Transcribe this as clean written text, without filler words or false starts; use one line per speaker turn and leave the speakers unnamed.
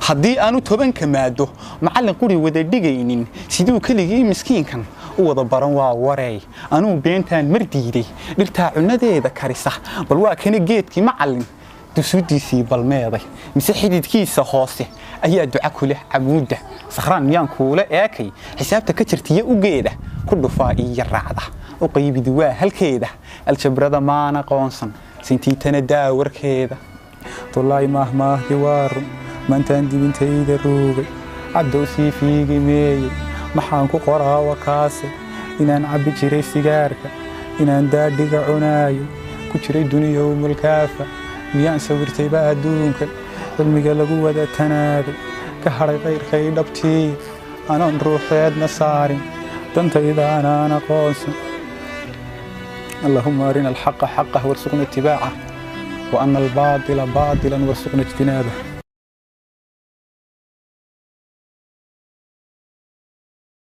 haddii aanu tobanka maado macallin quri wada dhigaynin siduu kaligii miskiinkan u wada baran waa wareey anuu beentaan mar diiday dhirtaa cunadeeda karisa bal waa kana geedkii macallin dusudiisii balmeeday mise xididkiisa hoose ayaa duca ku leh camuuda sakhraan miyaan kuula eekay xisaabta ka jirtiya u geeda ku dhufaa iyo raacda u qaybidi waa halkeeda aljabrada maana qoonsan sintiitana daawarkeeda tullaay mahmaahdi waaru maantaan dibintayda ruugay caddow sii fiigi meeyey maxaan ku qoraa wakaase inaan cabbi jiray sigaarka inaan daadhiga cunaayo ku jiray duniyow mulkaafa miyaan sawirtayba adduunka cilmiga lagu wada tanaaday ka hadhay qayrkay dhabtii anoon ruuxeedna saarin dantayda anaan aqoonsan اللهم أرنا الحق حقه وارزقنا اتباعه وأن الباطل باطلا وارزقنا اجتنابه